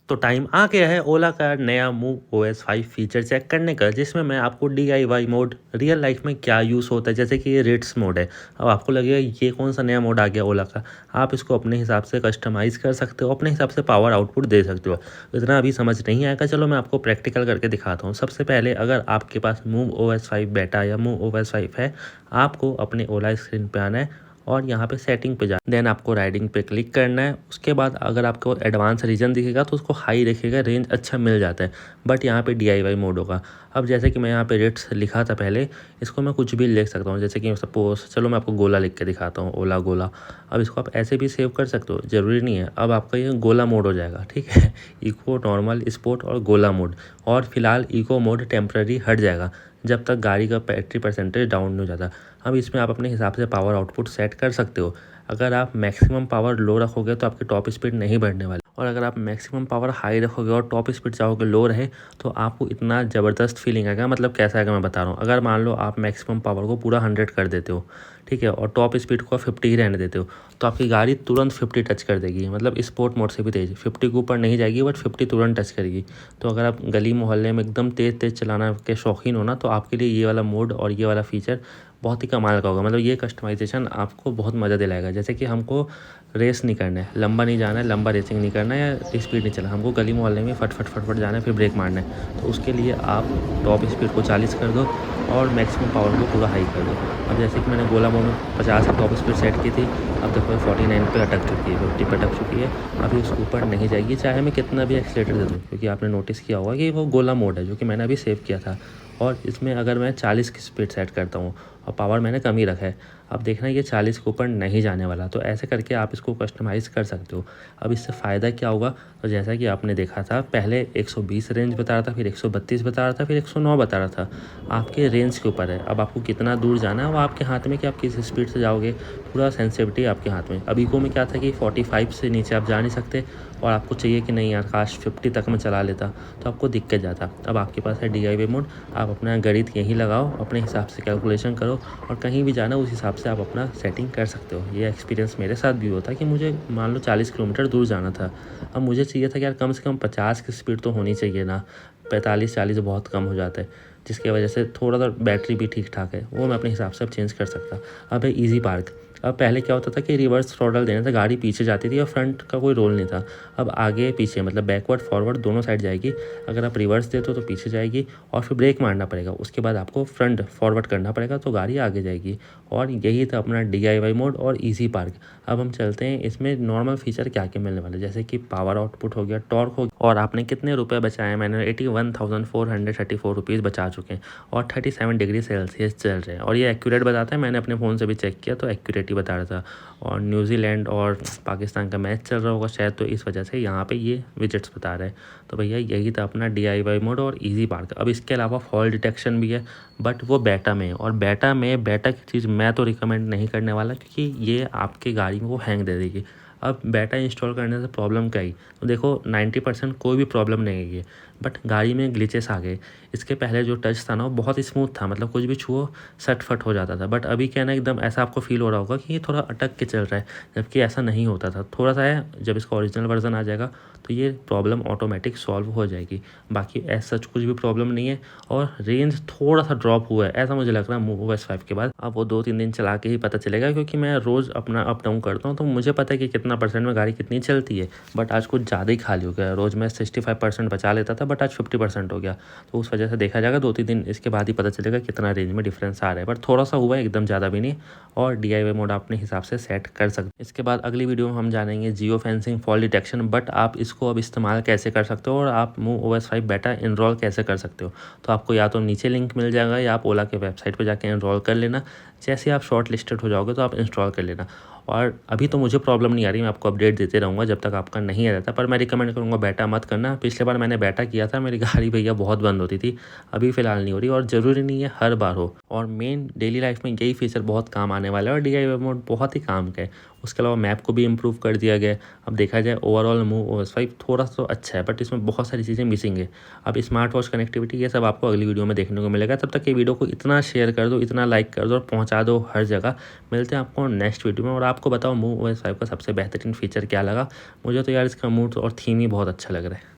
तो टाइम आ गया है ओला का नया मूव OS 5 फीचर चेक करने का, जिसमें मैं आपको DIY मोड रियल लाइफ में क्या यूज़ होता है। जैसे कि ये रेट्स मोड है। अब आपको लगेगा ये कौन सा नया मोड आ गया ओला का। आप इसको अपने हिसाब से कस्टमाइज़ कर सकते हो, अपने हिसाब से पावर आउटपुट दे सकते हो। इतना अभी समझ नहीं आएगा, चलो मैं आपको प्रैक्टिकल करके दिखाता हूँ। सबसे पहले अगर आपके पास मूव OS 5 बेटा या मूव OS 5 है, आपको अपने ओला स्क्रीन पे आना है और यहाँ पे सेटिंग पे जाना, देन आपको राइडिंग पे क्लिक करना है। उसके बाद अगर आपको एडवांस रीजन दिखेगा तो उसको हाई रखिएगा, रेंज अच्छा मिल जाता है। बट यहाँ पे DIY मोड होगा। अब जैसे कि मैं यहाँ पे रेट्स लिखा था पहले, इसको मैं कुछ भी लिख सकता हूँ। जैसे कि सपोज चलो मैं आपको गोला लिख के दिखाता हूँ, ओला गोला। अब इसको आप ऐसे भी सेव कर सकते हो, ज़रूरी नहीं है। अब आपका ये गोला मोड हो जाएगा, ठीक है। इको, नॉर्मल, स्पोर्ट और गोला मोड। और फिलहाल इको मोड टेम्प्रेरी हट जाएगा जब तक गाड़ी का बैटरी परसेंटेज डाउन नहीं हो जाता। अब इसमें आप अपने हिसाब से पावर आउटपुट सेट कर सकते हो। अगर आप मैक्सिमम पावर लो रखोगे तो आपकी टॉप स्पीड नहीं बढ़ने वाली, और अगर आप मैक्सिमम पावर हाई रखोगे और टॉप स्पीड चाहोगे लो रहे, तो आपको इतना ज़बरदस्त फीलिंग आएगा। मतलब कैसा आएगा मैं बता रहा हूँ। अगर मान लो आप मैक्सिमम पावर को पूरा 100 कर देते हो, ठीक है, और टॉप स्पीड को 50 ही रहने देते हो, तो आपकी गाड़ी तुरंत 50 टच कर देगी। मतलब स्पोर्ट मोड से भी तेज़ 50 के ऊपर नहीं जाएगी, बट 50 तुरंत टच करेगी। तो अगर आप गली मोहल्ले में एकदम तेज़ तेज़ चलाना के शौकीन हो ना, तो आपके लिए ये वाला मोड और ये वाला फीचर बहुत ही कमाल का होगा। मतलब ये कस्टमाइजेशन आपको बहुत मज़ा दिलाएगा। जैसे कि हमको रेस नहीं करना है, लंबा नहीं जाना है, लंबा रेसिंग नहीं करना है या स्पीड नहीं चलाना, हमको गली मोहल्ले में फट फट फट फट जाना है, फिर ब्रेक मारना है। तो उसके लिए आप टॉप स्पीड को 40 कर दो और मैक्सिमम पावर को पूरा हाई कर दो। अब जैसे कि मैंने गोला मोड में 50 की टॉप स्पीड सेट की थी, अब देखो 49 पे अटक चुकी है, 50 पे अटक चुकी है। अभी उसके ऊपर नहीं जाएगी चाहे मैं कितना भी एक्सीलेटर दे दूँ, क्योंकि आपने नोटिस किया होगा कि वो गोला मोड है जो कि मैंने अभी सेव किया था। और इसमें अगर मैं 40 की स्पीड सेट करता हूँ और पावर मैंने कम ही रखा है, अब देखना ये 40 के ऊपर नहीं जाने वाला। तो ऐसे करके आप इसको कस्टमाइज़ कर सकते हो। अब इससे फ़ायदा क्या होगा, तो जैसा कि आपने देखा था पहले 120 रेंज बता रहा था, फिर 132 बता रहा था, फिर 109 बता रहा था। आपके रेंज के ऊपर है। अब आपको कितना दूर जाना है वो आपके हाथ में, कि आप किस स्पीड से जाओगे, पूरा सेंसिटिविटी आपके हाथ में। अब इको में क्या था कि 45 से नीचे आप जा नहीं सकते, और आपको चाहिए कि नहीं यार काश 50 तक में चला लेता, तो आपको दिक्कत जाता। अब आपके पास है DIY मोड, आप अपना गणित यहीं लगाओ, अपने हिसाब से कैलकुलेशन करो, और कहीं भी जाना उस हिसाब से आप अपना सेटिंग कर सकते हो। ये एक्सपीरियंस मेरे साथ भी होता है कि मुझे मान लो 40 किलोमीटर दूर जाना था। अब मुझे चाहिए था कि यार कम से कम 50 की स्पीड तो होनी चाहिए ना, 45-40 बहुत कम हो जाता है, जिसकी वजह से थोड़ा सा बैटरी भी ठीक ठाक है, वो मैं अपने हिसाब से अब चेंज कर सकता। अब है ईज़ी पार्क। अब पहले क्या होता था कि रिवर्स थ्रॉटल देने से गाड़ी पीछे जाती थी और फ्रंट का कोई रोल नहीं था। अब आगे पीछे मतलब बैकवर्ड फॉरवर्ड दोनों साइड जाएगी। अगर आप रिवर्स देते हो तो पीछे जाएगी, और फिर ब्रेक मारना पड़ेगा, उसके बाद आपको फ्रंट फॉरवर्ड करना पड़ेगा तो गाड़ी आगे जाएगी। और यही था अपना DIY मोड और ईज़ी पार्क। अब हम चलते हैं इसमें नॉर्मल फीचर क्या क्या मिलने वाले, जैसे कि पावर आउटपुट हो गया, टॉर्क हो गया, और आपने कितने रुपए बचाए। मैंने 81,434 रुपीज़ बचा चुके हैं, और 37 डिग्री सेल्सियस चल रहे हैं, और ये एक्यूरेट बताता है। मैंने अपने फ़ोन से भी चेक किया तो एक्यूरेट ही बता रहा था। और न्यूजीलैंड और पाकिस्तान का मैच चल रहा होगा शायद, तो इस वजह से यहाँ पे ये विजेट्स बता रहे हैं। तो भैया यही था अपना DIY मोड और ईज़ी पार्क। अब इसके अलावा फॉल डिटेक्शन भी है, बट वो बेटा में है, और बेटा की चीज़ मैं तो रिकमेंड नहीं करने वाला, क्योंकि ये आपकी गाड़ी को हैंग दे देगी। अब बेटा इंस्टॉल करने से प्रॉब्लम क्या आई, तो देखो 90% कोई भी प्रॉब्लम नहीं है ये, बट गाड़ी में ग्लिचेस आ गए। इसके पहले जो टच था ना वो बहुत स्मूथ था, मतलब कुछ भी छुओ सट फट हो जाता था। बट अभी क्या है ना, एकदम ऐसा आपको फील हो रहा होगा कि ये थोड़ा अटक के चल रहा है, जबकि ऐसा नहीं होता था। थोड़ा सा है, जब इसका ओरिजिनल वर्जन आ जाएगा तो ये प्रॉब्लम ऑटोमेटिक सॉल्व हो जाएगी। बाकी ऐसा कुछ भी प्रॉब्लम नहीं है। और रेंज थोड़ा सा ड्रॉप हुआ है ऐसा मुझे लग रहा है मूव OS 5 के बाद। अब वो 2-3 दिन चला के ही पता चलेगा, क्योंकि मैं रोज़ अपना अप डाउन करता हूँ, तो मुझे पता है कि कितना परसेंट में गाड़ी कितनी चलती है। बट आज कुछ ज़्यादा ही खाली हो गया। रोज़ मैं 65% बचा लेता था, बट आज 50% हो गया। तो उस वजह से देखा जाएगा 2-3 दिन इसके बाद ही पता चलेगा कितना रेंज में डिफरेंस आ रहा है। बट थोड़ा सा हुआ है, एकदम ज़्यादा भी नहीं। और DIY मोड आप अपने हिसाब से सेट कर सकते हैं। इसके बाद अगली वीडियो में हम जानेंगे geo fencing, fall detection, but आप इसको अब इस्तेमाल कैसे कर सकते हो, और आप मूव OS 5 बेटा इनरोल कैसे कर सकते हो। तो आपको या तो नीचे लिंक मिल जाएगा, या आप ओला के वेबसाइट पर जाके इनरोल कर लेना। जैसे आप शॉर्ट लिस्टेड हो जाओगे तो आप इंस्टॉल कर लेना। और अभी तो मुझे प्रॉब्लम नहीं आ रही, मैं आपको अपडेट देते रहूँगा जब तक आपका नहीं आ जाता। पर मैं रिकमेंड करूँगा बेटा मत करना। पिछले बार मैंने बेटा किया था, मेरी गाड़ी भैया बहुत बंद होती थी। अभी फ़िलहाल नहीं हो रही, और ज़रूरी नहीं है हर बार हो। और मेन डेली लाइफ में यही फीचर बहुत काम आने वाला है, और DIY मोड बहुत ही काम का है। उसके अलावा मैप को भी इम्प्रूव कर दिया गया है। अब देखा जाए ओवरऑल मूव OS 5 थोड़ा सा अच्छा है, बट इसमें बहुत सारी चीज़ें मिसिंग है। अब स्मार्ट वॉच कनेक्टिविटी ये सब आपको अगली वीडियो में देखने को मिलेगा। तब तक ये वीडियो को इतना शेयर कर दो, इतना लाइक कर दो, और पहुंचा दो हर जगह। मिलते हैं आपको नेक्स्ट वीडियो में। और आपको बताओ मूव OS 5 का सबसे बेहतरीन फीचर क्या लगा। मुझे तो यार इसका मूड और थीम ही बहुत अच्छा लग रहा है।